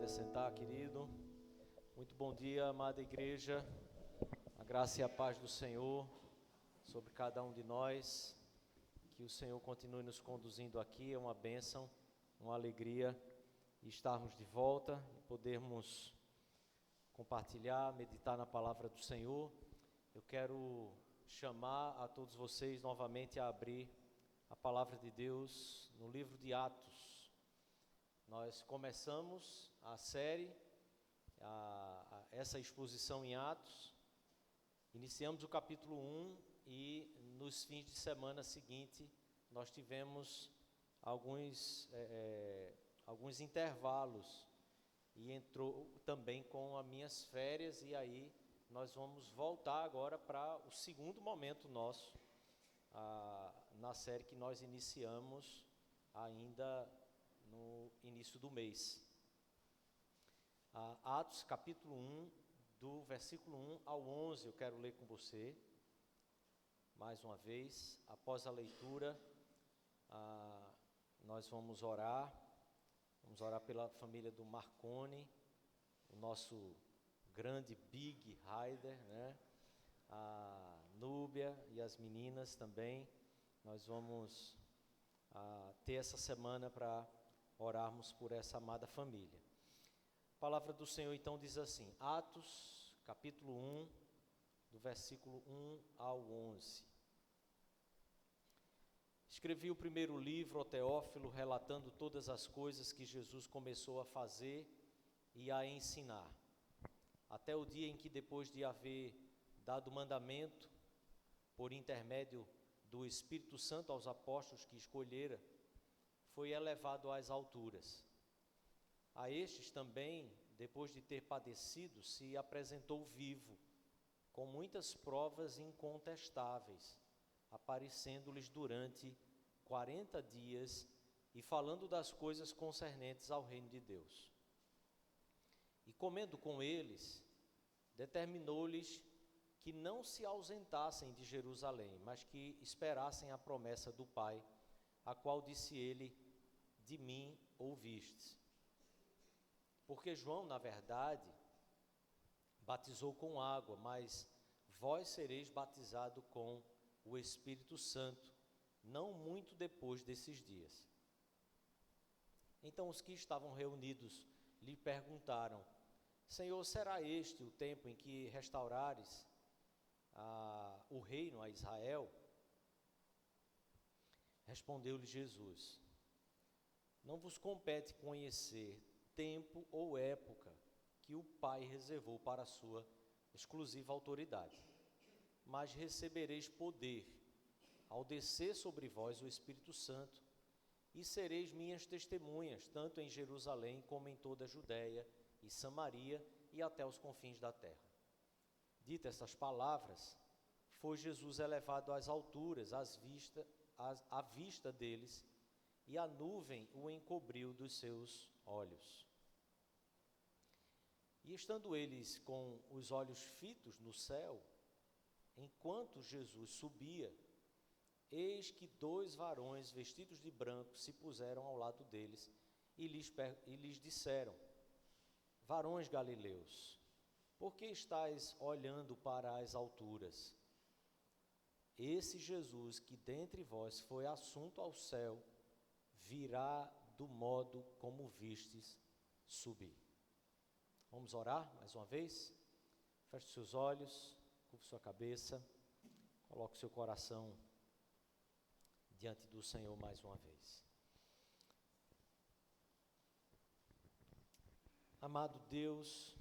Pode assentar, querido. Muito bom dia, amada igreja. A graça e a paz do Senhor sobre cada um de nós. Que o Senhor continue nos conduzindo aqui. É uma bênção, uma alegria estarmos de volta e podermos compartilhar, meditar na palavra do Senhor. Eu quero chamar a todos vocês novamente a abrir a palavra de Deus no livro de Atos. Nós começamos a série, essa exposição em Atos, iniciamos o capítulo 1 e nos fins de semana seguinte nós tivemos alguns intervalos e entrou também com as minhas férias, e aí nós vamos voltar agora para o segundo momento nosso, na série que nós iniciamos ainda no início do mês. Atos capítulo 1, do versículo 1 ao 11, eu quero ler com você, mais uma vez. Após a leitura, nós vamos orar pela família do Marconi, o nosso grande Big Rider, né? A Núbia e as meninas também. Nós vamos ter essa semana para orarmos por essa amada família. A palavra do Senhor então diz assim, Atos capítulo 1, do versículo 1 ao 11. Escrevi o primeiro livro, ó Teófilo, relatando todas as coisas que Jesus começou a fazer e a ensinar, até o dia em que, depois de haver dado mandamento, por intermédio do Espírito Santo aos apóstolos que escolhera, foi elevado às alturas. A estes também, depois de ter padecido, se apresentou vivo, com muitas provas incontestáveis, aparecendo-lhes durante 40 dias e falando das coisas concernentes ao reino de Deus. E comendo com eles, determinou-lhes que não se ausentassem de Jerusalém, mas que esperassem a promessa do Pai, a qual disse ele, de mim ouvistes. Porque João, na verdade, batizou com água, mas vós sereis batizado com o Espírito Santo, não muito depois desses dias. Então os que estavam reunidos lhe perguntaram, Senhor, será este o tempo em que restaurares o reino a Israel? Respondeu-lhe Jesus, não vos compete conhecer tempo ou época que o Pai reservou para a sua exclusiva autoridade, mas recebereis poder ao descer sobre vós o Espírito Santo, e sereis minhas testemunhas, tanto em Jerusalém como em toda a Judéia e Samaria e até os confins da terra. Ditas estas palavras, foi Jesus elevado às alturas, à vista deles, e a nuvem o encobriu dos seus olhos. E estando eles com os olhos fitos no céu, enquanto Jesus subia, eis que 2 varões vestidos de branco se puseram ao lado deles e lhes disseram, varões galileus, por que estáis olhando para as alturas? Esse Jesus que dentre vós foi assunto ao céu, virá do modo como vistes subir. Vamos orar mais uma vez? Feche seus olhos, curve sua cabeça, coloque seu coração diante do Senhor mais uma vez. Amado Deus,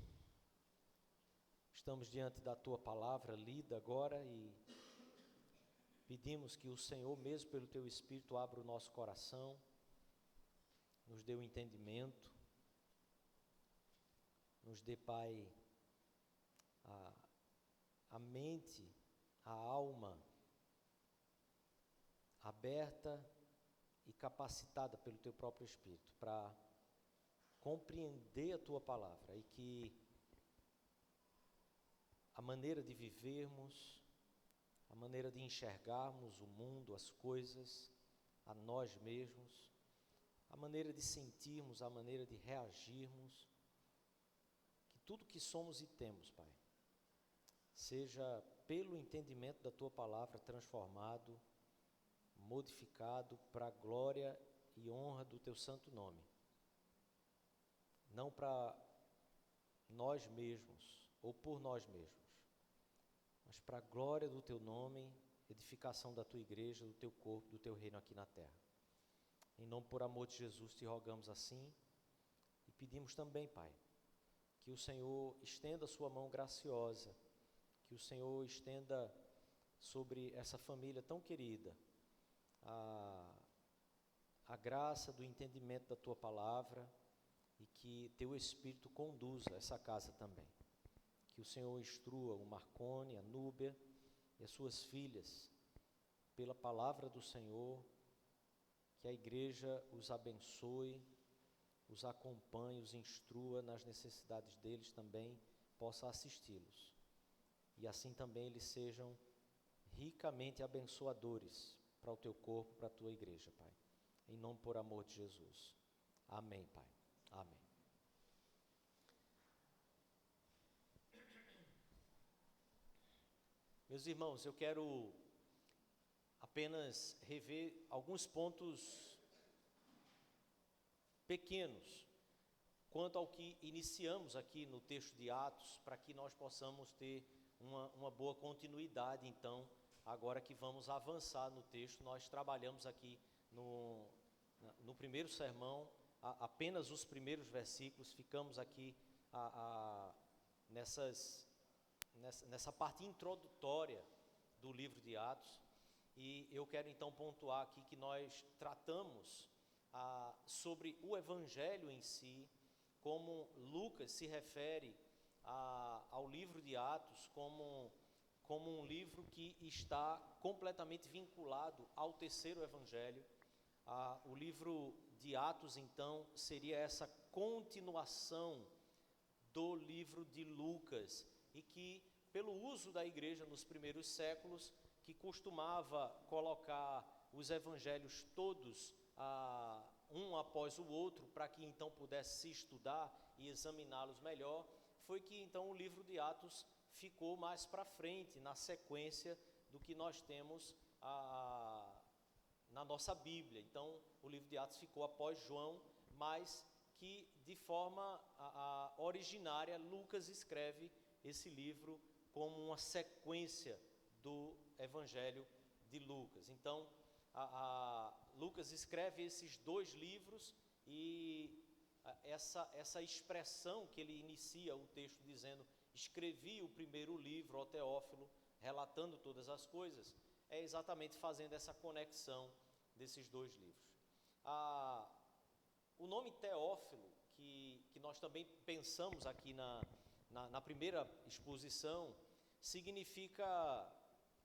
estamos diante da Tua palavra lida agora e pedimos que o Senhor, mesmo pelo Teu Espírito, abra o nosso coração, nos dê o entendimento, nos dê, Pai, a mente, a alma aberta e capacitada pelo Teu próprio Espírito para compreender a Tua palavra e que a maneira de vivermos, a maneira de enxergarmos o mundo, as coisas, a nós mesmos, a maneira de sentirmos, a maneira de reagirmos, tudo que somos e temos, Pai, seja pelo entendimento da Tua palavra transformado, modificado para a glória e honra do Teu santo nome. Não para nós mesmos ou por nós mesmos, mas para a glória do Teu nome, edificação da Tua igreja, do Teu corpo, do Teu reino aqui na terra. Em nome, por amor de Jesus, te rogamos assim e pedimos também, Pai, que o Senhor estenda a sua mão graciosa, que o Senhor estenda sobre essa família tão querida a graça do entendimento da Tua palavra e que Teu Espírito conduza essa casa também. Que o Senhor instrua o Marcone, a Núbia e as suas filhas pela palavra do Senhor, que a igreja os abençoe, os acompanhe, os instrua nas necessidades deles também, possa assisti-los. E assim também eles sejam ricamente abençoadores para o Teu corpo, para a Tua igreja, Pai. Em nome, por amor de Jesus. Amém, Pai. Amém. Meus irmãos, eu quero apenas rever alguns pontos pequenos quanto ao que iniciamos aqui no texto de Atos, para que nós possamos ter uma boa continuidade. Então, agora que vamos avançar no texto, nós trabalhamos aqui no primeiro sermão, apenas os primeiros versículos, ficamos aqui nessa parte introdutória do livro de Atos, e eu quero então pontuar aqui que nós tratamos sobre o Evangelho em si, como Lucas se refere ao livro de Atos como um livro que está completamente vinculado ao terceiro Evangelho. O livro de Atos, então, seria essa continuação do livro de Lucas, e que, pelo uso da igreja nos primeiros séculos, que costumava colocar os evangelhos todos um após o outro, para que então pudesse se estudar e examiná-los melhor, foi que então o livro de Atos ficou mais para frente, na sequência do que nós temos na nossa Bíblia. Então, o livro de Atos ficou após João, mas que de forma originária, Lucas escreve esse livro como uma sequência do Evangelho de Lucas. Então, Lucas escreve esses dois livros, e essa expressão que ele inicia o texto dizendo: escrevi o primeiro livro, ó Teófilo, relatando todas as coisas, é exatamente fazendo essa conexão desses dois livros. O nome Teófilo, que nós também pensamos aqui na primeira exposição, significa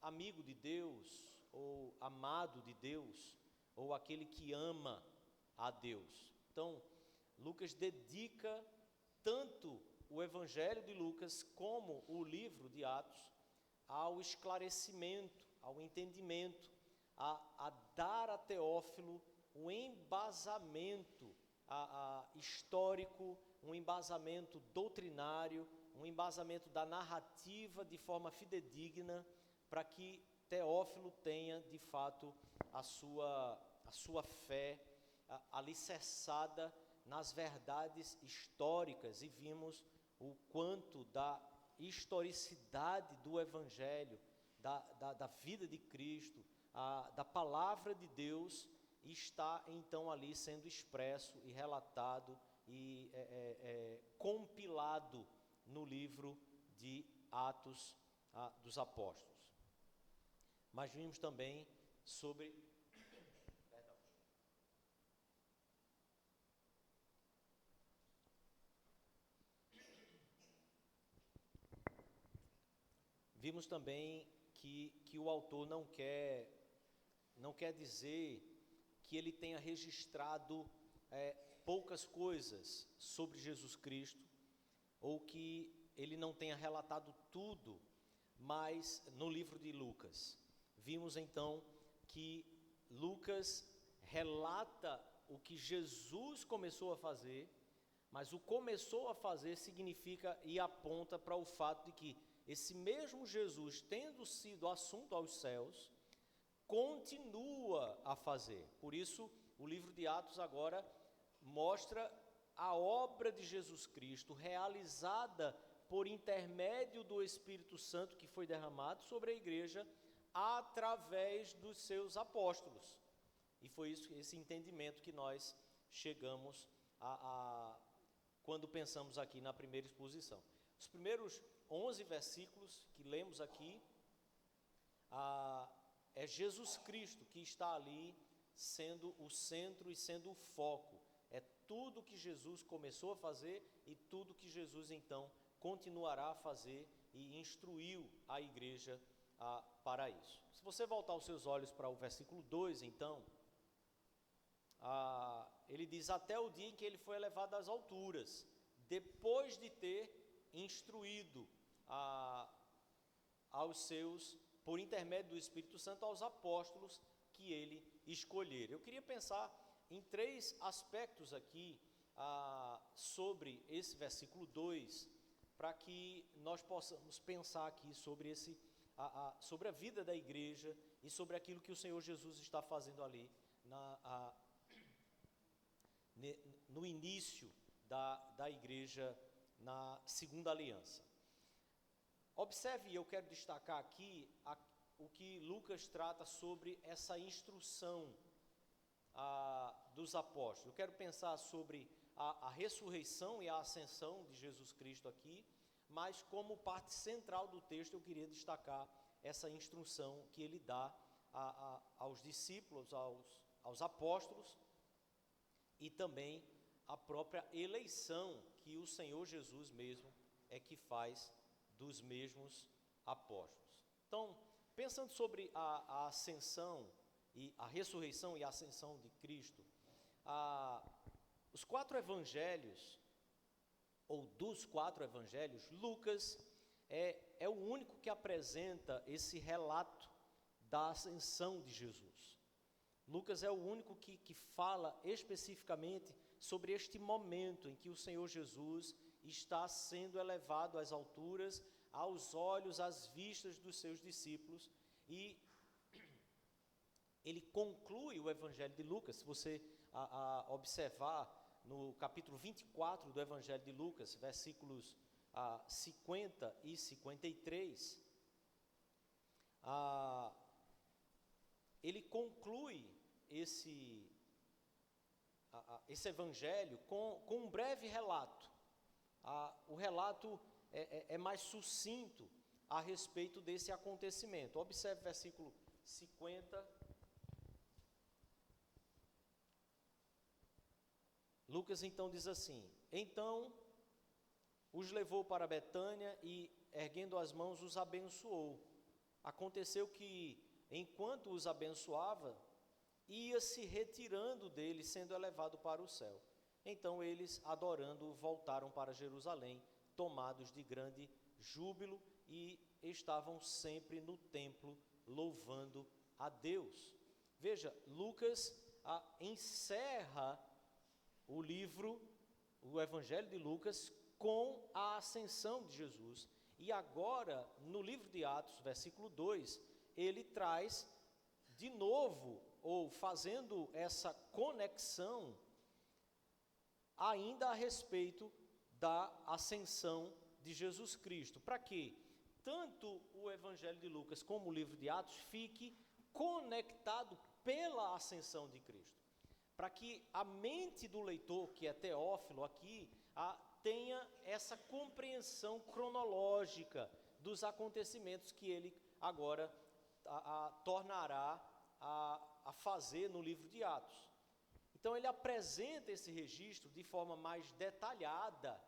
amigo de Deus, ou amado de Deus, ou aquele que ama a Deus. Então, Lucas dedica tanto o Evangelho de Lucas como o livro de Atos ao esclarecimento, ao entendimento, a dar a Teófilo um embasamento histórico, um embasamento doutrinário, um embasamento da narrativa de forma fidedigna, para que Teófilo tenha de fato a sua fé alicerçada nas verdades históricas, e vimos o quanto da historicidade do Evangelho, da vida de Cristo, da palavra de Deus, está então ali sendo expresso e relatado e compilado no livro de Atos dos Apóstolos. Mas vimos também sobre... Vimos também que o autor não quer dizer que ele tenha registrado poucas coisas sobre Jesus Cristo, ou que ele não tenha relatado tudo, mas no livro de Lucas. Vimos então que Lucas relata o que Jesus começou a fazer, Mas o começou a fazer significa e aponta para o fato de que esse mesmo Jesus, tendo sido assunto aos céus, continua a fazer. Por isso, o livro de Atos agora mostra a obra de Jesus Cristo realizada por intermédio do Espírito Santo que foi derramado sobre a igreja através dos seus apóstolos. E foi esse entendimento que nós chegamos quando pensamos aqui na primeira exposição. Os primeiros 11 versículos que lemos aqui, é Jesus Cristo que está ali sendo o centro e sendo o foco. É tudo que Jesus começou a fazer e tudo que Jesus então continuará a fazer e instruiu a igreja para isso. Se você voltar os seus olhos para o versículo 2, então, ele diz: até o dia em que ele foi elevado às alturas, depois de ter instruído aos seus, por intermédio do Espírito Santo, aos apóstolos que ele escolher. Eu queria pensar em 3 aspectos aqui sobre esse versículo 2, para que nós possamos pensar aqui sobre sobre a vida da igreja e sobre aquilo que o Senhor Jesus está fazendo ali no início da igreja na segunda aliança. Observe, eu quero destacar aqui o que Lucas trata sobre essa instrução dos apóstolos. Eu quero pensar sobre a ressurreição e a ascensão de Jesus Cristo aqui, mas como parte central do texto eu queria destacar essa instrução que ele dá aos discípulos, aos apóstolos, e também a própria eleição que o Senhor Jesus mesmo é que faz dos mesmos apóstolos. Então, pensando sobre a ascensão e a ressurreição e a ascensão de Cristo, os 4 evangelhos, ou dos 4 evangelhos, Lucas é o único que apresenta esse relato da ascensão de Jesus. Lucas é o único que fala especificamente sobre este momento em que o Senhor Jesus está sendo elevado às alturas, aos olhos, às vistas dos seus discípulos, e ele conclui o Evangelho de Lucas. Se você observar no capítulo 24 do Evangelho de Lucas, versículos 50 e 53, ele conclui esse Evangelho com um breve relato. O relato é mais sucinto a respeito desse acontecimento. Observe o versículo 50. Lucas então diz assim: então os levou para Betânia e, erguendo as mãos, os abençoou. Aconteceu que, enquanto os abençoava, ia se retirando dele, sendo elevado para o céu. Então eles, adorando, voltaram para Jerusalém, tomados de grande júbilo, e estavam sempre no templo, louvando a Deus. Veja, Lucas encerra o livro, o Evangelho de Lucas, com a ascensão de Jesus. E agora, no livro de Atos, versículo 2, ele traz de novo, ou fazendo essa conexão, ainda a respeito da ascensão de Jesus Cristo. Para que tanto o Evangelho de Lucas como o livro de Atos fique conectado pela ascensão de Cristo. Para que a mente do leitor, que é Teófilo aqui, tenha essa compreensão cronológica dos acontecimentos que ele agora tornará a fazer no livro de Atos. Então ele apresenta esse registro de forma mais detalhada.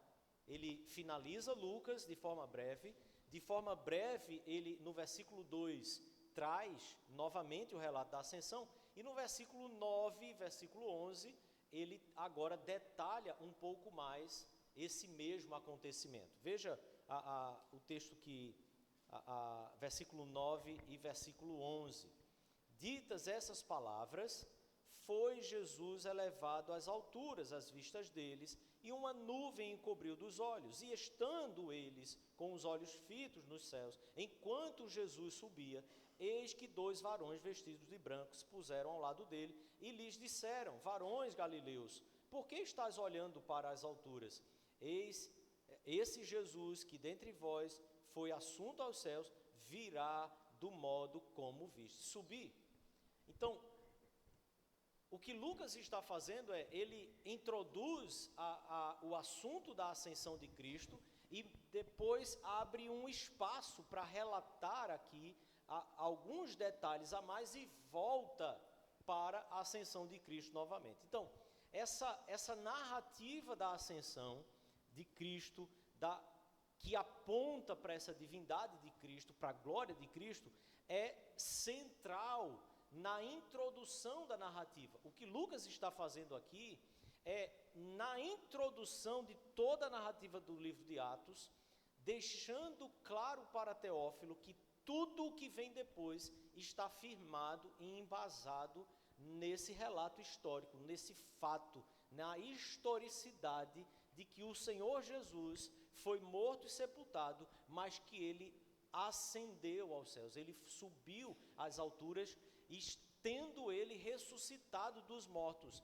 Ele finaliza Lucas de forma breve. De forma breve, ele no versículo 2 traz novamente o relato da ascensão. E no versículo 9, versículo 11, ele agora detalha um pouco mais esse mesmo acontecimento. Veja o texto que, versículo 9 e versículo 11. Ditas essas palavras, foi Jesus elevado às alturas, às vistas deles, e uma nuvem encobriu dos olhos. E estando eles com os olhos fitos nos céus, enquanto Jesus subia, eis que 2 varões vestidos de branco se puseram ao lado dele, e lhes disseram: varões galileus, por que estáis olhando para as alturas? Eis esse Jesus que dentre vós foi assunto aos céus, virá do modo como viste subir. Então, o que Lucas está fazendo é, ele introduz o assunto da ascensão de Cristo e depois abre um espaço para relatar aqui alguns detalhes a mais e volta para a ascensão de Cristo novamente. Então, essa narrativa da ascensão de Cristo, que aponta para essa divindade de Cristo, para a glória de Cristo, é central na introdução da narrativa. O que Lucas está fazendo aqui é, na introdução de toda a narrativa do livro de Atos, deixando claro para Teófilo que tudo o que vem depois está firmado e embasado nesse relato histórico, nesse fato, na historicidade de que o Senhor Jesus foi morto e sepultado, mas que ele ascendeu aos céus, ele subiu às alturas, tendo ele ressuscitado dos mortos.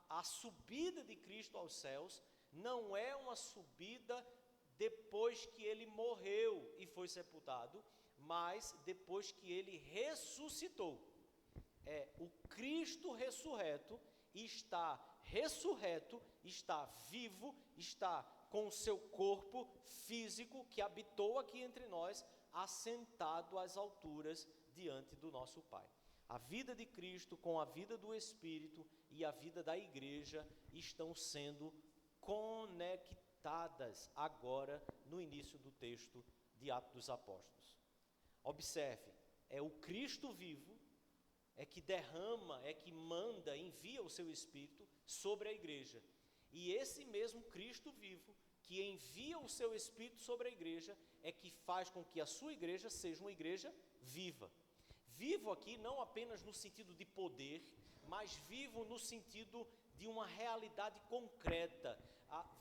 A subida de Cristo aos céus não é uma subida depois que ele morreu e foi sepultado, mas depois que ele ressuscitou. O Cristo ressurreto, está vivo, está com o seu corpo físico que habitou aqui entre nós, assentado às alturas diante do nosso Pai. A vida de Cristo com a vida do Espírito e a vida da igreja estão sendo conectadas agora no início do texto de Atos dos Apóstolos. Observe, é o Cristo vivo, é que derrama, é que manda, envia o seu Espírito sobre a igreja. E esse mesmo Cristo vivo, que envia o seu Espírito sobre a igreja, é que faz com que a sua igreja seja uma igreja viva. Vivo aqui não apenas no sentido de poder, mas vivo no sentido de uma realidade concreta.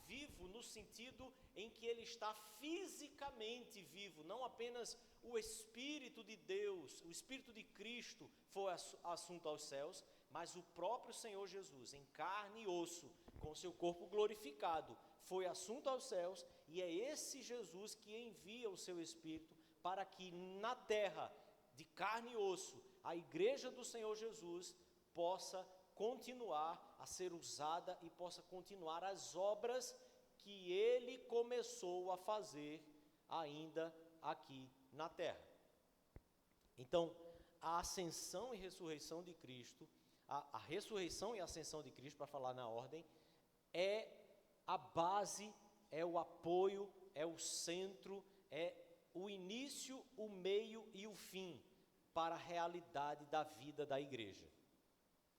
Vivo no sentido em que ele está fisicamente vivo, não apenas o Espírito de Deus, o Espírito de Cristo foi assunto aos céus, mas o próprio Senhor Jesus, em carne e osso, com seu corpo glorificado, foi assunto aos céus, e é esse Jesus que envia o seu Espírito para que na terra, de carne e osso, a igreja do Senhor Jesus possa continuar a ser usada e possa continuar as obras que ele começou a fazer ainda aqui na terra. Então, a ascensão e ressurreição de Cristo, a ressurreição e a ascensão de Cristo, para falar na ordem, é a base, é o apoio, é o centro, é o início, o meio e o fim para a realidade da vida da igreja.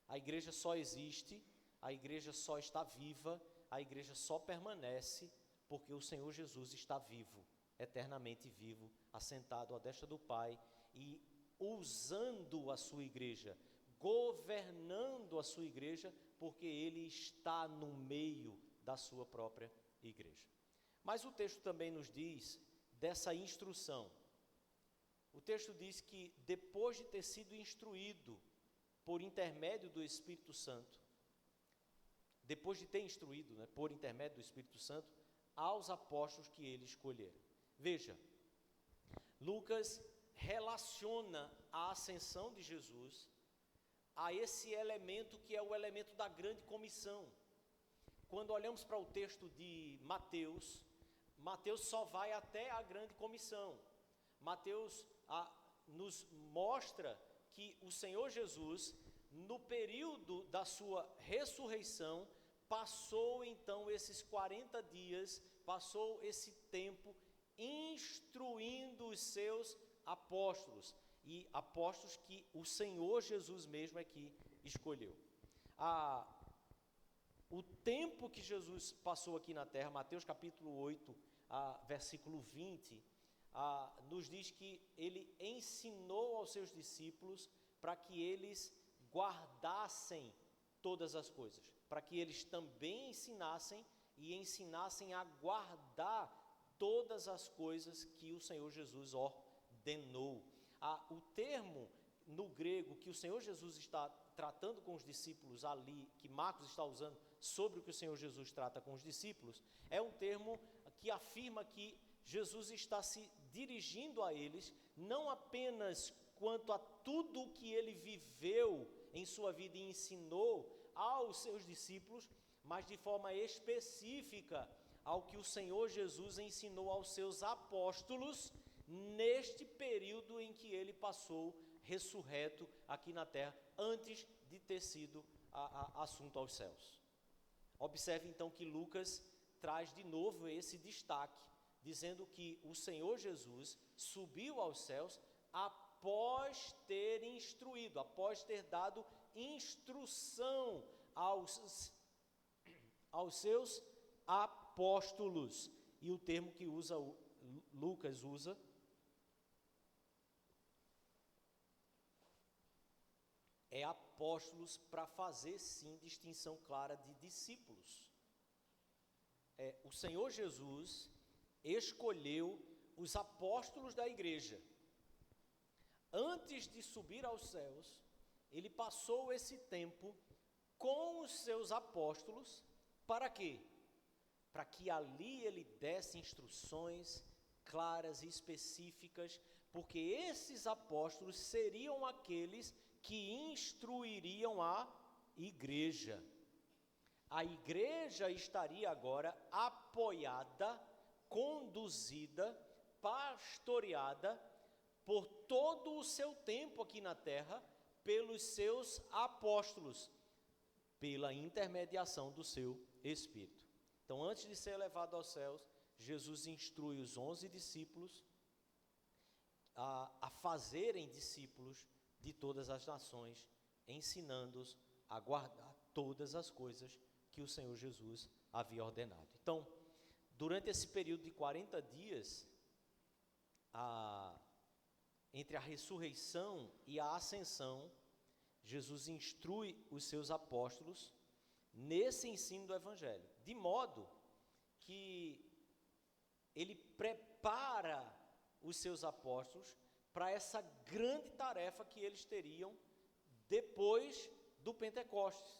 A igreja só existe, a igreja só está viva, a igreja só permanece porque o Senhor Jesus está vivo, eternamente vivo, assentado à destra do Pai e usando a sua igreja, governando a sua igreja, porque ele está no meio da sua própria igreja. Mas o texto também nos diz dessa instrução. O texto diz que depois de ter sido instruído por intermédio do Espírito Santo, depois de ter instruído, por intermédio do Espírito Santo, aos apóstolos que ele escolhera. Veja, Lucas relaciona a ascensão de Jesus a esse elemento que é o elemento da grande comissão. Quando olhamos para o texto de Mateus, Mateus só vai até a grande comissão. Mateus nos mostra que o Senhor Jesus, no período da sua ressurreição, passou então esses 40 dias, passou esse tempo instruindo os seus apóstolos, e apóstolos que o Senhor Jesus mesmo é que escolheu. O tempo que Jesus passou aqui na terra, Mateus capítulo 8, versículo 20, nos diz que ele ensinou aos seus discípulos para que eles guardassem todas as coisas, para que eles também ensinassem a guardar todas as coisas que o Senhor Jesus ordenou. O termo no grego que o Senhor Jesus está tratando com os discípulos ali, que Marcos está usando sobre o que o Senhor Jesus trata com os discípulos, é um termo que afirma que Jesus está se dirigindo a eles, não apenas quanto a tudo o que ele viveu em sua vida e ensinou aos seus discípulos, mas de forma específica ao que o Senhor Jesus ensinou aos seus apóstolos neste período em que ele passou ressurreto aqui na terra, antes de ter sido assunto aos céus. Observe então que Lucas traz de novo esse destaque, dizendo que o Senhor Jesus subiu aos céus após ter instruído, após ter dado instrução aos seus apóstolos. E o termo que Lucas usa é apóstolos, para fazer sim distinção clara de discípulos. O Senhor Jesus escolheu os apóstolos da igreja. Antes de subir aos céus, ele passou esse tempo com os seus apóstolos, para quê? Para que ali ele desse instruções claras e específicas, porque esses apóstolos seriam aqueles que instruiriam a igreja. A igreja estaria agora apoiada, conduzida, pastoreada por todo o seu tempo aqui na terra, pelos seus apóstolos, pela intermediação do seu Espírito. Então, antes de ser levado aos céus, Jesus instrui os 11 discípulos a fazerem discípulos de todas as nações, ensinando-os a guardar todas as coisas que o Senhor Jesus havia ordenado. Então, durante esse período de 40 dias, entre a ressurreição e a ascensão, Jesus instrui os seus apóstolos nesse ensino do Evangelho, de modo que ele prepara os seus apóstolos para essa grande tarefa que eles teriam depois do Pentecostes.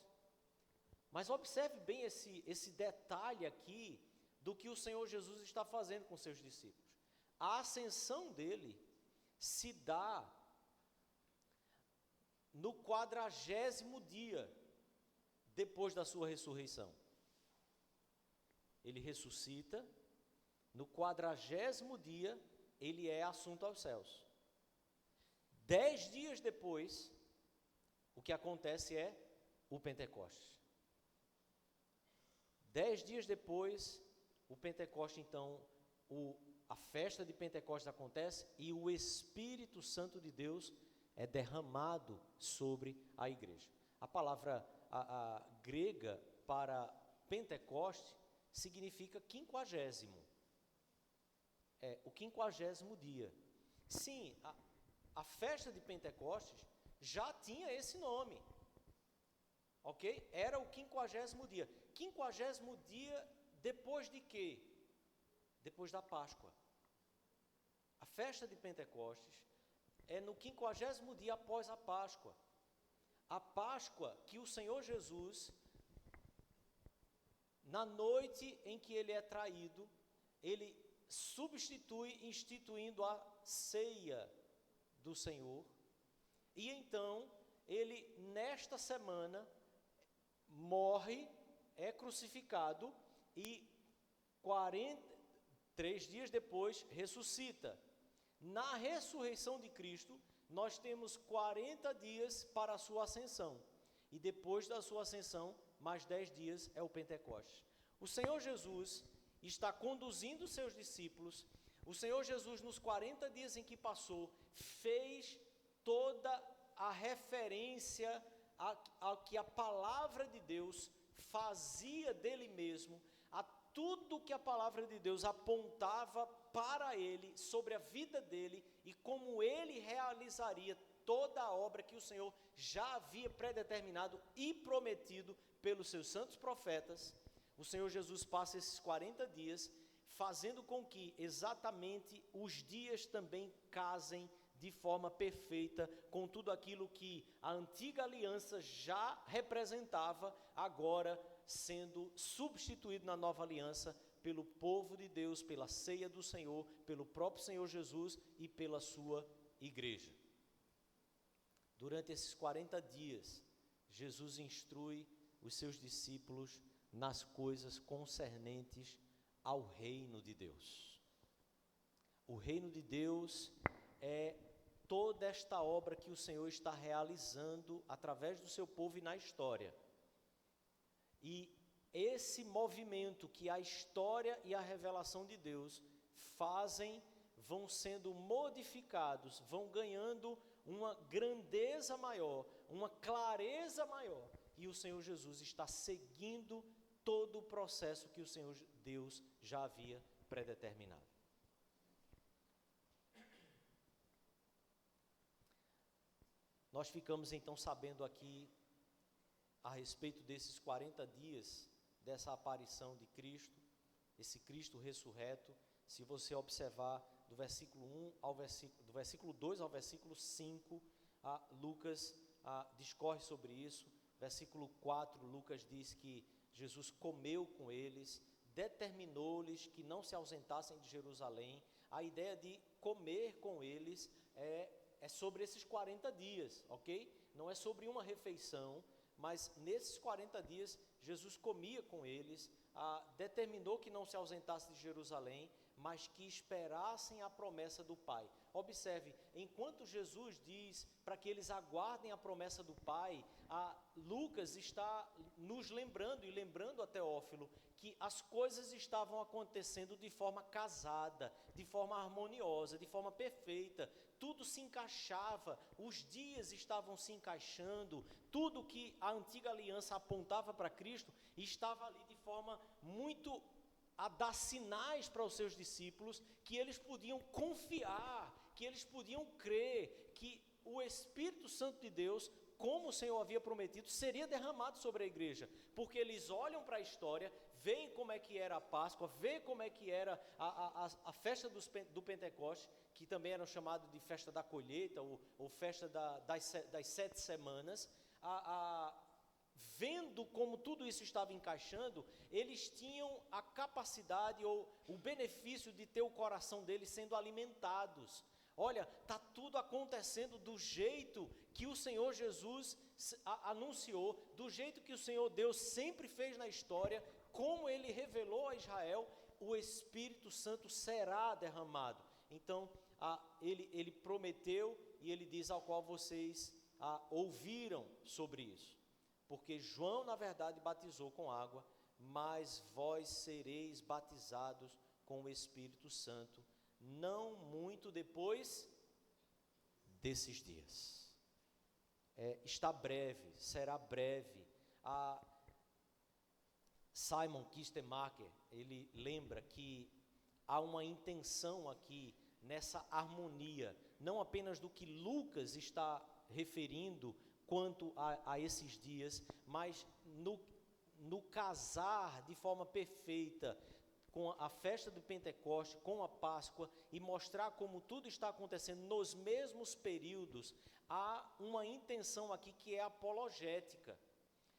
Mas observe bem esse detalhe aqui do que o Senhor Jesus está fazendo com seus discípulos. A ascensão dele se dá no 40º dia depois da sua ressurreição. Ele ressuscita, no 40º dia ele é assunto aos céus. 10 dias depois, o que acontece é o Pentecostes. 10 dias depois, o Pentecostes, então, a festa de Pentecostes acontece e o Espírito Santo de Deus é derramado sobre a igreja. A palavra grega para Pentecoste significa 50º. O 50º dia. Sim, a festa de Pentecostes já tinha esse nome. Ok? Era o 50º dia. 50º dia depois de quê? Depois da Páscoa. A festa de Pentecostes é no 50º dia após a Páscoa. A Páscoa que o Senhor Jesus, na noite em que ele é traído, ele substitui instituindo a ceia do Senhor. E então, ele nesta semana morre, é crucificado e 3 dias depois ressuscita. Na ressurreição de Cristo, nós temos 40 dias para a sua ascensão. E depois da sua ascensão, mais 10 dias é o Pentecostes. O Senhor Jesus está conduzindo seus discípulos. O Senhor Jesus, nos 40 dias em que passou, fez toda a referência ao que a palavra de Deus fazia dele mesmo, a tudo que a palavra de Deus apontava para ele, sobre a vida dele e como ele realizaria toda a obra que o Senhor já havia predeterminado e prometido pelos seus santos profetas, o Senhor Jesus passa esses 40 dias fazendo com que exatamente os dias também casem de forma perfeita com tudo aquilo que a antiga aliança já representava, agora sendo substituído na nova aliança pelo povo de Deus, pela ceia do Senhor, pelo próprio Senhor Jesus e pela sua igreja. Durante esses 40 dias, Jesus instrui os seus discípulos nas coisas concernentes ao reino de Deus. O reino de Deus é toda esta obra que o Senhor está realizando através do seu povo e na história. E esse movimento que a história e a revelação de Deus fazem, vão sendo modificados, vão ganhando uma grandeza maior, uma clareza maior. E o Senhor Jesus está seguindo todo o processo que o Senhor Deus já havia predeterminado. Nós ficamos então sabendo aqui a respeito desses 40 dias, dessa aparição de Cristo, esse Cristo ressurreto. Se você observar do versículo 1 ao do versículo 2 ao versículo 5, Lucas discorre sobre isso. Versículo 4, Lucas diz que Jesus comeu com eles, determinou-lhes que não se ausentassem de Jerusalém. A ideia de comer com eles é sobre esses 40 dias, ok? Não é sobre uma refeição, mas nesses 40 dias Jesus comia com eles, determinou que não se ausentassem de Jerusalém, mas que esperassem a promessa do Pai. Observe, enquanto Jesus diz para que eles aguardem a promessa do Pai, Lucas está nos lembrando e lembrando a Teófilo que as coisas estavam acontecendo de forma casada, de forma harmoniosa, de forma perfeita. Tudo se encaixava, os dias estavam se encaixando, tudo que a antiga aliança apontava para Cristo estava ali de forma muito a dar sinais para os seus discípulos que eles podiam confiar, que eles podiam crer que o Espírito Santo de Deus, como o Senhor havia prometido, seria derramado sobre a igreja, porque eles olham para a história, veem como é que era a Páscoa, veem como é que era a festa do Pentecoste, que também era chamado de festa da colheita, ou festa das 7 semanas, vendo como tudo isso estava encaixando, eles tinham a capacidade ou o benefício de ter o coração deles sendo alimentados. Olha, está tudo acontecendo do jeito que o Senhor Jesus anunciou, do jeito que o Senhor Deus sempre fez na história, como Ele revelou a Israel, o Espírito Santo será derramado. Então, ele prometeu e ele diz ao qual vocês ouviram sobre isso. Porque João, na verdade, batizou com água, mas vós sereis batizados com o Espírito Santo, não muito depois desses dias. Está breve, será breve. Simon Kistemaker, ele lembra que há uma intenção aqui nessa harmonia, não apenas do que Lucas está referindo quanto a esses dias, mas no casar de forma perfeita com a festa do Pentecoste, com a Páscoa, e mostrar como tudo está acontecendo nos mesmos períodos. Há uma intenção aqui que é apologética.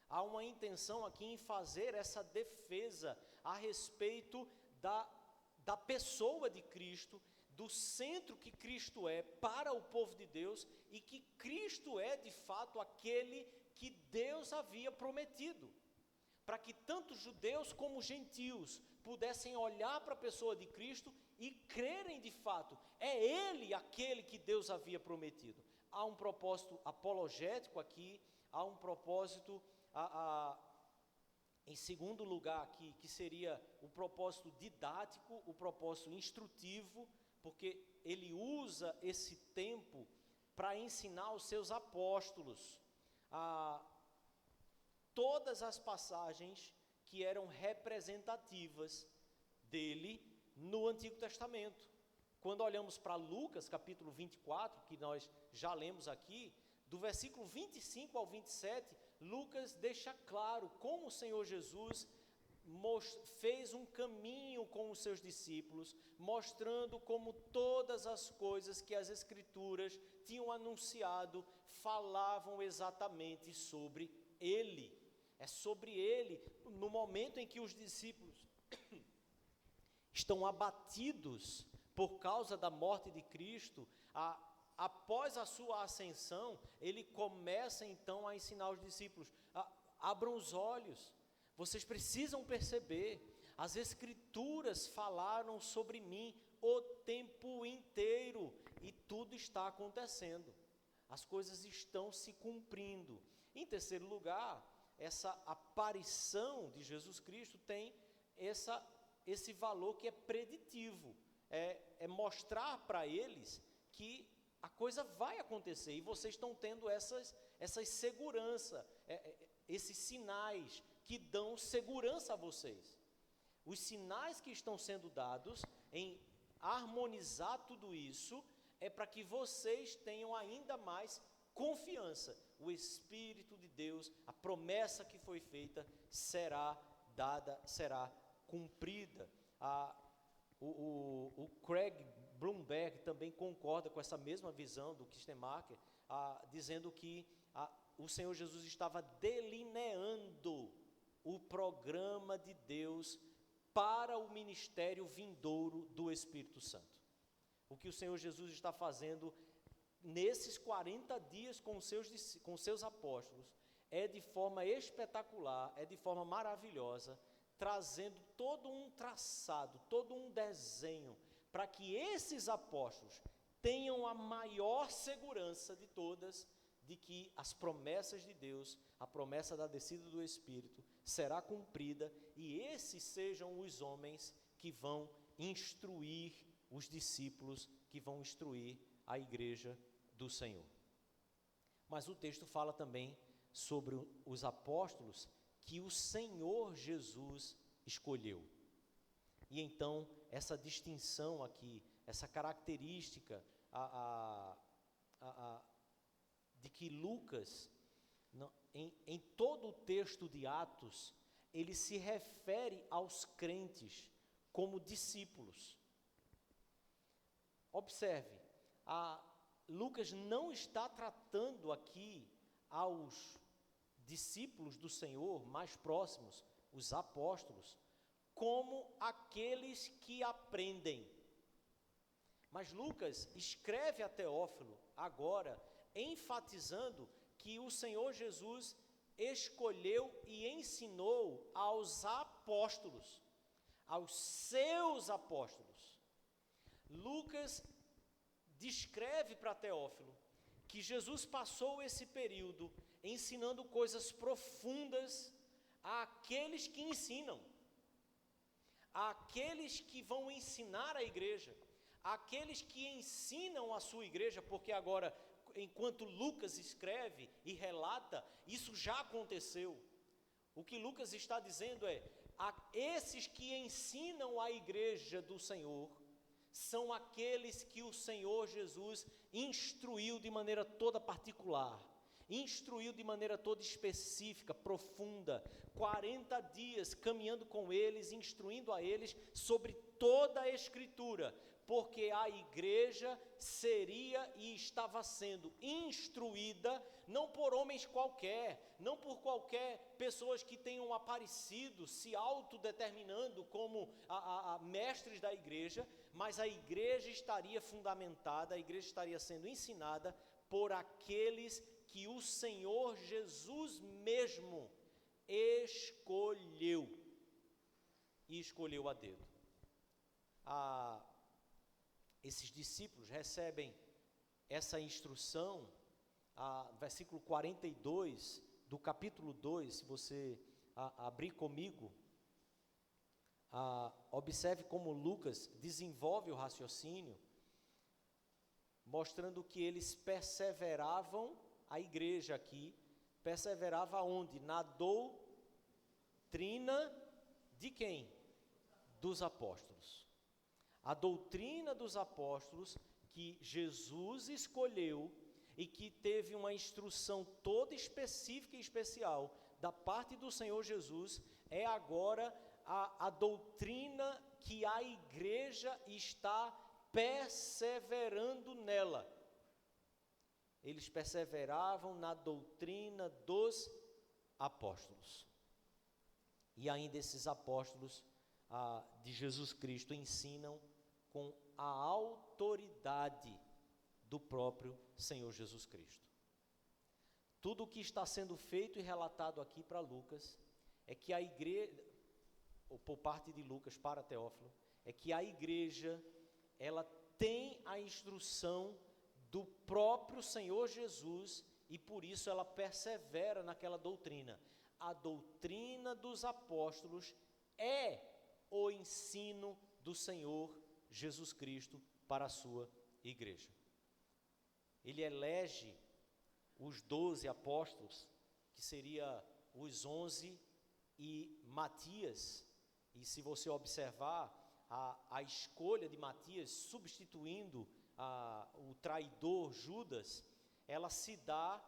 Há uma intenção aqui em fazer essa defesa a respeito da pessoa de Cristo, do centro que Cristo é para o povo de Deus, e que Cristo é de fato aquele que Deus havia prometido, para que tanto judeus como gentios pudessem olhar para a pessoa de Cristo e crerem de fato, é Ele aquele que Deus havia prometido. Há um propósito apologético aqui, há um propósito, em segundo lugar aqui, que seria o propósito didático, o propósito instrutivo, porque ele usa esse tempo para ensinar os seus apóstolos todas as passagens que eram representativas dele no Antigo Testamento. quando olhamos para Lucas, capítulo 24, que nós já lemos aqui, do versículo 25 ao 27, Lucas deixa claro como o Senhor Jesus fez um caminho com os seus discípulos, mostrando como todas as coisas que as Escrituras tinham anunciado falavam exatamente sobre Ele. É sobre Ele, no momento em que os discípulos estão abatidos por causa da morte de Cristo, após a sua ascensão, Ele começa então a ensinar os discípulos, abram os olhos, vocês precisam perceber, as Escrituras falaram sobre mim o tempo inteiro, e tudo está acontecendo, as coisas estão se cumprindo. Em terceiro lugar, essa aparição de Jesus Cristo tem esse valor que é preditivo, é mostrar para eles que a coisa vai acontecer, e vocês estão tendo essas segurança, esses sinais que dão segurança a vocês. Os sinais que estão sendo dados em harmonizar tudo isso é para que vocês tenham ainda mais confiança. O Espírito de Deus, a promessa que foi feita será dada, será cumprida. O Craig Blomberg também concorda com essa mesma visão do Kistemacher, dizendo que o Senhor Jesus estava delineando o programa de Deus para o ministério vindouro do Espírito Santo. O que o Senhor Jesus está fazendo nesses 40 dias com seus apóstolos é de forma espetacular, é de forma maravilhosa, trazendo todo um traçado, todo um desenho, para que esses apóstolos tenham a maior segurança de todas, de que as promessas de Deus, a promessa da descida do Espírito, será cumprida, e esses sejam os homens que vão instruir os discípulos, que vão instruir a igreja do Senhor. Mas o texto fala também sobre os apóstolos que o Senhor Jesus escolheu. E então, essa distinção aqui, essa característica de que Lucas, em todo o texto de Atos, ele se refere aos crentes como discípulos. Observe, Lucas não está tratando aqui aos discípulos do Senhor mais próximos, os apóstolos, como aqueles que aprendem. Mas Lucas escreve a Teófilo agora, enfatizando que o Senhor Jesus escolheu e ensinou aos apóstolos, aos seus apóstolos. Lucas descreve para Teófilo que Jesus passou esse período ensinando coisas profundas àqueles que ensinam, àqueles que vão ensinar a igreja, àqueles que ensinam a sua igreja, porque agora, enquanto Lucas escreve e relata, isso já aconteceu. O que Lucas está dizendo é, esses que ensinam a igreja do Senhor, são aqueles que o Senhor Jesus instruiu de maneira toda particular, instruiu de maneira toda específica, profunda, 40 dias caminhando com eles, instruindo a eles sobre toda a Escritura, porque a igreja seria e estava sendo instruída, não por homens qualquer, não por qualquer pessoas que tenham aparecido, se autodeterminando como mestres da igreja, mas a igreja estaria fundamentada, a igreja estaria sendo ensinada por aqueles que o Senhor Jesus mesmo escolheu, e escolheu a dedo. Esses discípulos recebem essa instrução, versículo 42 do capítulo 2, se você abrir comigo, observe como Lucas desenvolve o raciocínio, mostrando que eles perseveravam, a igreja aqui, perseverava onde? Na doutrina de quem? Dos apóstolos. a doutrina dos apóstolos que Jesus escolheu e que teve uma instrução toda específica e especial da parte do Senhor Jesus, é agora a doutrina que a igreja está perseverando nela. Eles perseveravam na doutrina dos apóstolos. E ainda esses apóstolos de Jesus Cristo ensinam com a autoridade do próprio Senhor Jesus Cristo. Tudo o que está sendo feito e relatado aqui para Lucas é que a igreja, ou por parte de Lucas para Teófilo, é que a igreja, ela tem a instrução do próprio Senhor Jesus e por isso ela persevera naquela doutrina. A doutrina dos apóstolos é o ensino do Senhor Jesus Cristo para a sua igreja. Ele elege os 12 apóstolos, que seria os 11 e Matias, e se você observar a escolha de Matias substituindo o traidor Judas, ela se dá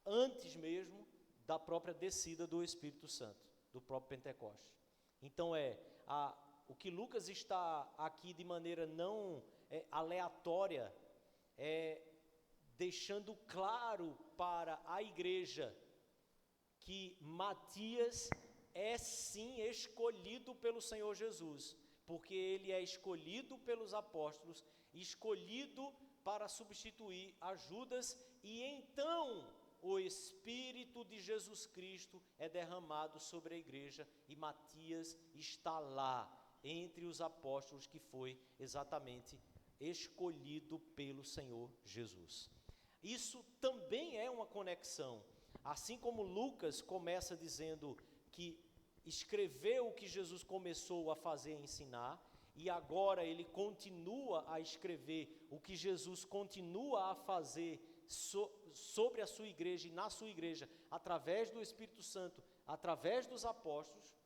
antes mesmo da própria descida do Espírito Santo, do próprio Pentecostes. Então o que Lucas está aqui de maneira não aleatória, deixando claro para a igreja que Matias é sim escolhido pelo Senhor Jesus, porque ele é escolhido pelos apóstolos, escolhido para substituir a Judas, e então o Espírito de Jesus Cristo é derramado sobre a igreja, e Matias está lá, entre os apóstolos, que foi exatamente escolhido pelo Senhor Jesus. Isso também é uma conexão, assim como Lucas começa dizendo que escreveu o que Jesus começou a fazer e ensinar, e agora ele continua a escrever o que Jesus continua a fazer sobre a sua igreja e na sua igreja, através do Espírito Santo, através dos apóstolos.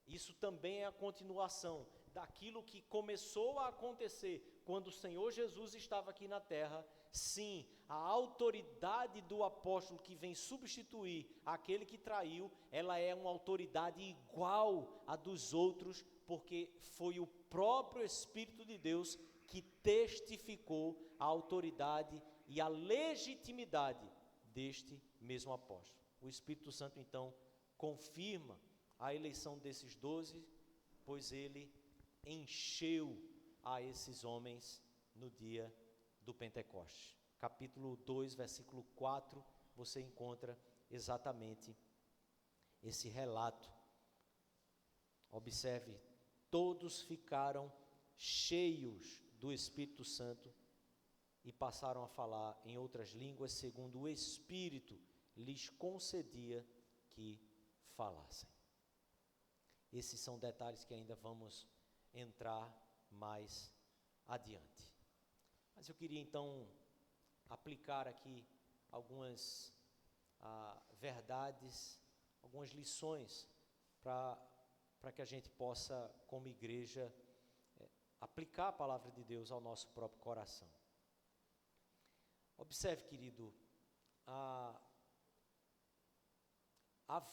Isso também é a continuação daquilo que começou a acontecer quando o Senhor Jesus estava aqui na terra. Sim, a autoridade do apóstolo que vem substituir aquele que traiu, ela é uma autoridade igual à dos outros, porque foi o próprio Espírito de Deus que testificou a autoridade e a legitimidade deste mesmo apóstolo. O Espírito Santo, então, confirma a eleição desses 12, pois ele encheu a esses homens no dia do Pentecostes. Capítulo 2, versículo 4, você encontra exatamente esse relato. Observe, todos ficaram cheios do Espírito Santo e passaram a falar em outras línguas, segundo o Espírito lhes concedia que falassem. Esses são detalhes que ainda vamos entrar mais adiante. Mas eu queria então aplicar aqui algumas verdades, algumas lições para que a gente possa, como igreja, aplicar a palavra de Deus ao nosso próprio coração. Observe, querido, a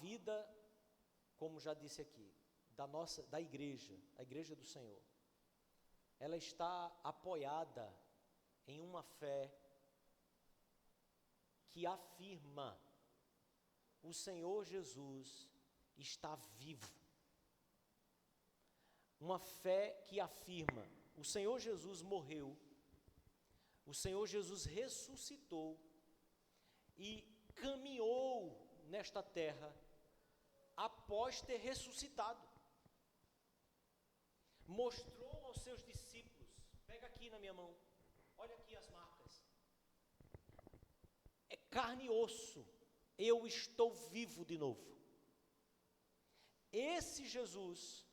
vida, como já disse aqui, da igreja, a igreja do Senhor, ela está apoiada em uma fé que afirma: o Senhor Jesus está vivo. Uma fé que afirma: o Senhor Jesus morreu, o Senhor Jesus ressuscitou e caminhou nesta terra após ter ressuscitado. Mostrou aos seus discípulos, pega aqui na minha mão, olha aqui as marcas, é carne e osso, eu estou vivo de novo. Esse Jesus,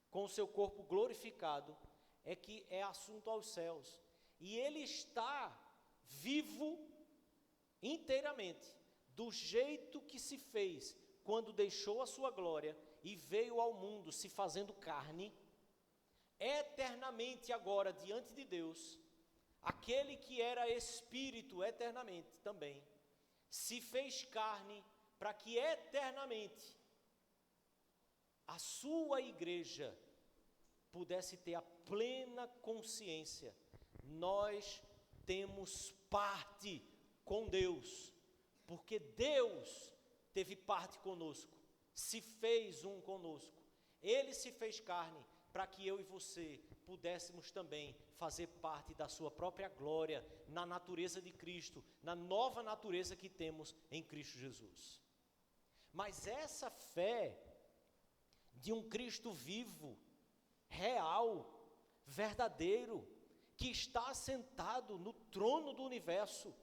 com o seu corpo glorificado, é que é assunto aos céus, e ele está vivo inteiramente, do jeito que se fez quando deixou a sua glória e veio ao mundo se fazendo carne. eternamente agora diante de Deus, aquele que era Espírito eternamente também, se fez carne para que eternamente a sua igreja pudesse ter a plena consciência: nós temos parte com Deus, porque Deus teve parte conosco, se fez um conosco, Ele se fez carne para que eu e você pudéssemos também fazer parte da sua própria glória, na natureza de Cristo, na nova natureza que temos em Cristo Jesus. Mas essa fé de um Cristo vivo, real, verdadeiro, que está sentado no trono do universo,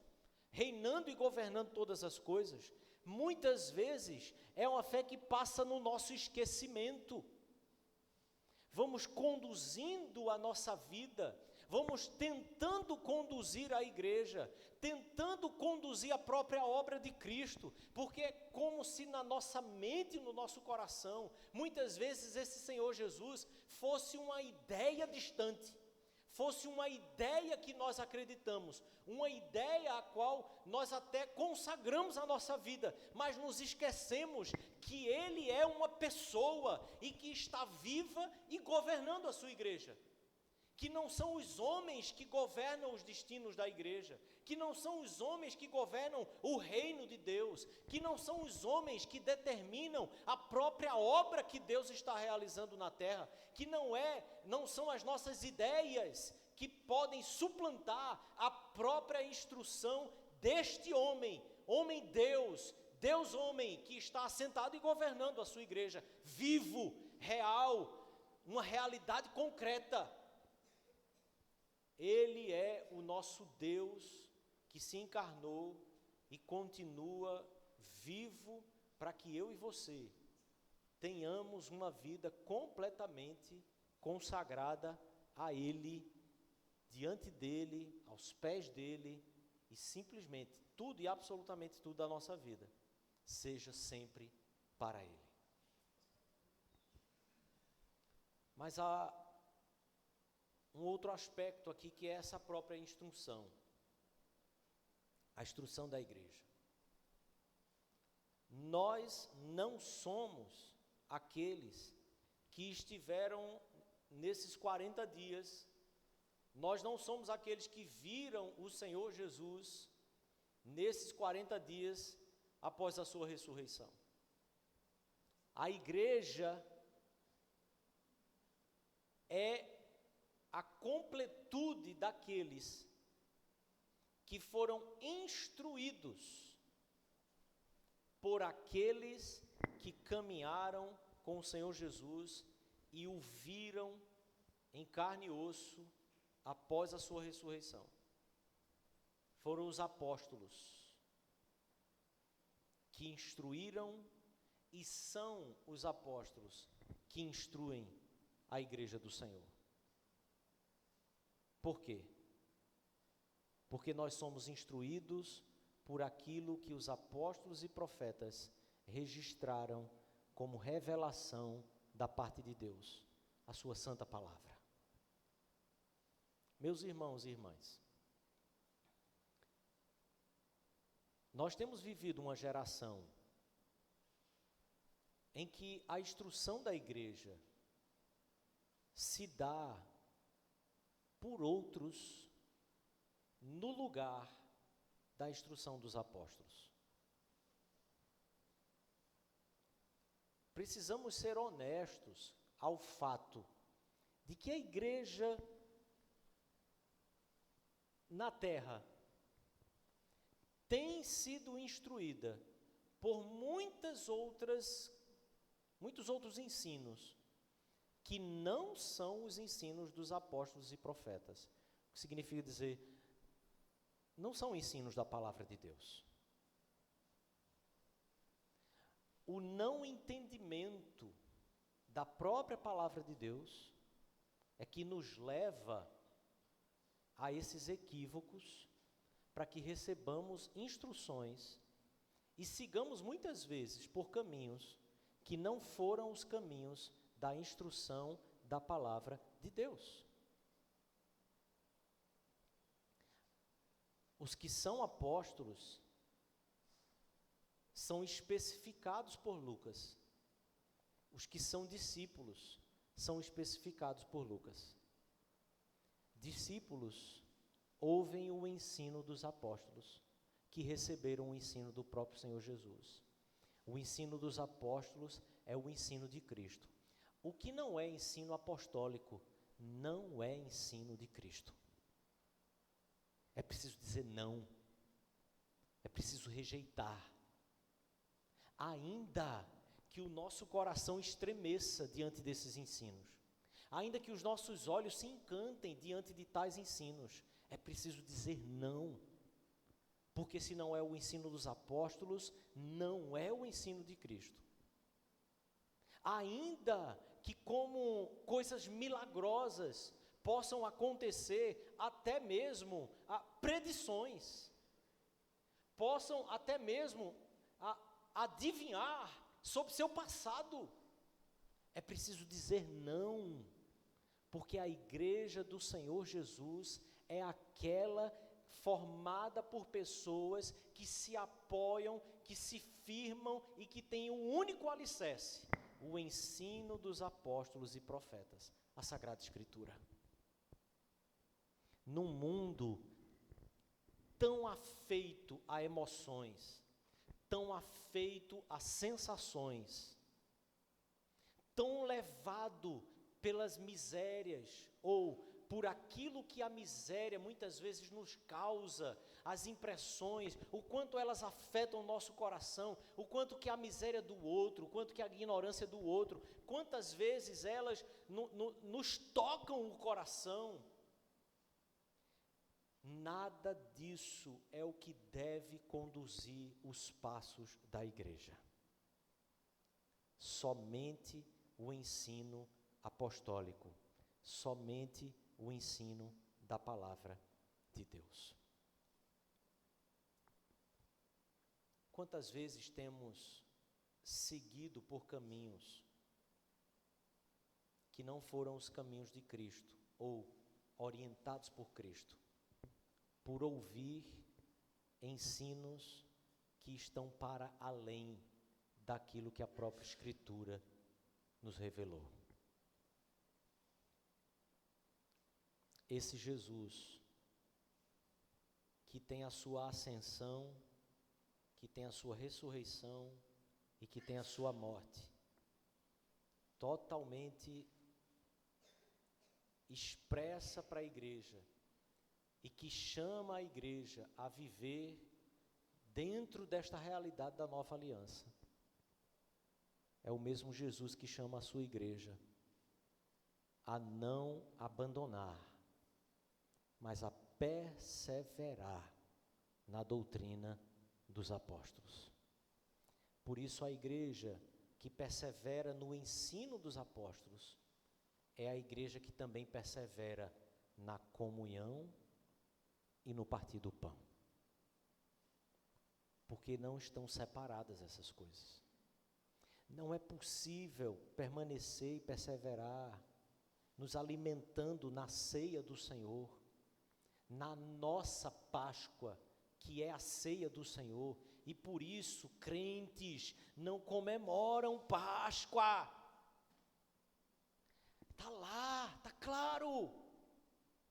reinando e governando todas as coisas, muitas vezes é uma fé que passa no nosso esquecimento. Vamos conduzindo a nossa vida, vamos tentando conduzir a igreja, tentando conduzir a própria obra de Cristo, porque é como se na nossa mente, no nosso coração, muitas vezes esse Senhor Jesus fosse uma ideia distante, fosse uma ideia que nós acreditamos, uma ideia a qual nós até consagramos a nossa vida, mas nos esquecemos que Ele é uma pessoa e que está viva e governando a sua igreja, que não são os homens que governam os destinos da igreja, que não são os homens que governam o reino de Deus, que não são os homens que determinam a própria obra que Deus está realizando na terra, que não são as nossas ideias que podem suplantar a própria instrução deste homem, Deus homem, que está assentado e governando a sua igreja, vivo, real, uma realidade concreta. Ele é o nosso Deus que se encarnou e continua vivo para que eu e você tenhamos uma vida completamente consagrada a Ele, diante dEle, aos pés dEle, e simplesmente tudo e absolutamente tudo da nossa vida seja sempre para Ele. Mas há um outro aspecto aqui, que é essa própria instrução, a instrução da igreja. Nós não somos aqueles que estiveram nesses 40 dias, nós não somos aqueles que viram o Senhor Jesus nesses 40 dias após a sua ressurreição. A igreja é a completude daqueles que foram instruídos por aqueles que caminharam com o Senhor Jesus e o viram em carne e osso após a sua ressurreição. Foram os apóstolos que instruíram e são os apóstolos que instruem a igreja do Senhor. Por quê? Porque nós somos instruídos por aquilo que os apóstolos e profetas registraram como revelação da parte de Deus, a sua santa palavra. Meus irmãos e irmãs, nós temos vivido uma geração em que a instrução da igreja se dá por outros no lugar da instrução dos apóstolos. Precisamos ser honestos ao fato de que a igreja na terra tem sido instruída por muitos outros ensinos que não são os ensinos dos apóstolos e profetas. O que significa dizer, não são ensinos da palavra de Deus. O não entendimento da própria palavra de Deus é que nos leva a esses equívocos, para que recebamos instruções e sigamos muitas vezes por caminhos que não foram os caminhos da instrução da palavra de Deus. Os que são apóstolos são especificados por Lucas. Os que são discípulos são especificados por Lucas. Discípulos ouvem o ensino dos apóstolos, que receberam o ensino do próprio Senhor Jesus. O ensino dos apóstolos é o ensino de Cristo. O que não é ensino apostólico, não é ensino de Cristo. É preciso dizer não. É preciso rejeitar. Ainda que o nosso coração estremeça diante desses ensinos, ainda que os nossos olhos se encantem diante de tais ensinos, é preciso dizer não, porque se não é o ensino dos apóstolos, não é o ensino de Cristo. Ainda que como coisas milagrosas possam acontecer, até mesmo predições, possam até mesmo adivinhar sobre seu passado, é preciso dizer não, porque a igreja do Senhor Jesus é aquela formada por pessoas que se apoiam, que se firmam e que têm um único alicerce, o ensino dos apóstolos e profetas, a Sagrada Escritura. Num mundo tão afeito a emoções, tão afeito a sensações, tão levado pelas misérias, ou por aquilo que a miséria muitas vezes nos causa, as impressões, o quanto elas afetam o nosso coração, o quanto que a miséria do outro, o quanto que a ignorância do outro, quantas vezes elas nos tocam o coração. Nada disso é o que deve conduzir os passos da igreja. Somente o ensino apostólico, somente o ensino da palavra de Deus. Quantas vezes temos seguido por caminhos que não foram os caminhos de Cristo, ou orientados por Cristo, por ouvir ensinos que estão para além daquilo que a própria Escritura nos revelou. Esse Jesus, que tem a sua ascensão, que tem a sua ressurreição e que tem a sua morte, totalmente expressa para a igreja, e que chama a igreja a viver dentro desta realidade da nova aliança. É o mesmo Jesus que chama a sua igreja a não abandonar, mas a perseverar na doutrina dos apóstolos. Por isso a igreja que persevera no ensino dos apóstolos é a igreja que também persevera na comunhão e no partir do pão, porque não estão separadas essas coisas. Não é possível permanecer e perseverar nos alimentando na ceia do Senhor, na nossa Páscoa, que é a ceia do Senhor, e por isso crentes não comemoram Páscoa. Está lá, está claro.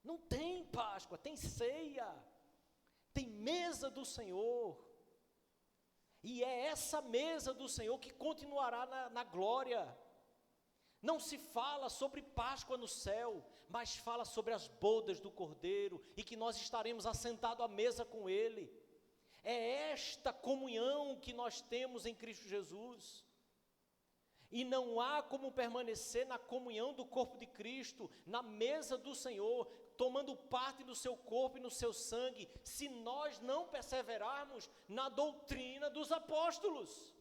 Não tem Páscoa, tem ceia, tem mesa do Senhor, e é essa mesa do Senhor que continuará na glória. Não se fala sobre Páscoa no céu, mas fala sobre as bodas do Cordeiro, e que nós estaremos assentados à mesa com Ele. É esta comunhão que nós temos em Cristo Jesus. E não há como permanecer na comunhão do corpo de Cristo, na mesa do Senhor, tomando parte do seu corpo e no seu sangue, se nós não perseverarmos na doutrina dos apóstolos.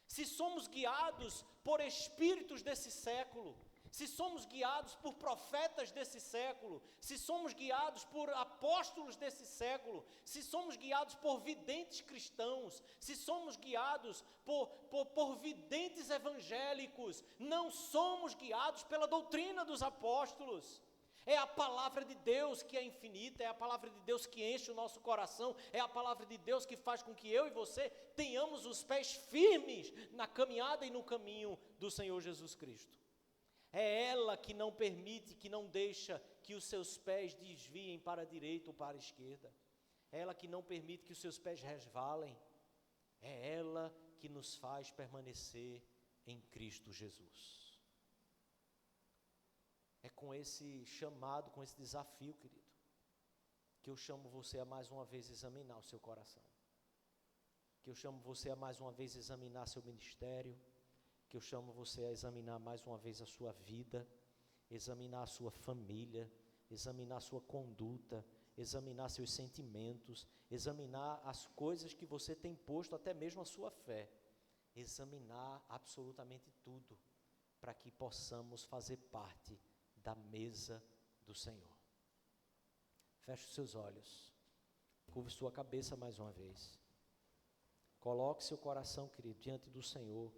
Se somos guiados por espíritos desse século, se somos guiados por profetas desse século, se somos guiados por apóstolos desse século, se somos guiados por videntes cristãos, se somos guiados por videntes evangélicos, não somos guiados pela doutrina dos apóstolos. É a palavra de Deus que é infinita, é a palavra de Deus que enche o nosso coração, é a palavra de Deus que faz com que eu e você tenhamos os pés firmes na caminhada e no caminho do Senhor Jesus Cristo. É ela que não permite, que não deixa que os seus pés desviem para a direita ou para a esquerda. É ela que não permite que os seus pés resvalem. É ela que nos faz permanecer em Cristo Jesus. É com esse chamado, com esse desafio, querido, que eu chamo você a mais uma vez examinar o seu coração. Que eu chamo você a mais uma vez examinar seu ministério. Que eu chamo você a examinar mais uma vez a sua vida, examinar a sua família, examinar a sua conduta, examinar seus sentimentos, examinar as coisas que você tem posto, até mesmo a sua fé, examinar absolutamente tudo, para que possamos fazer parte da mesa do Senhor. Feche os seus olhos, curve sua cabeça mais uma vez, coloque seu coração, querido, diante do Senhor.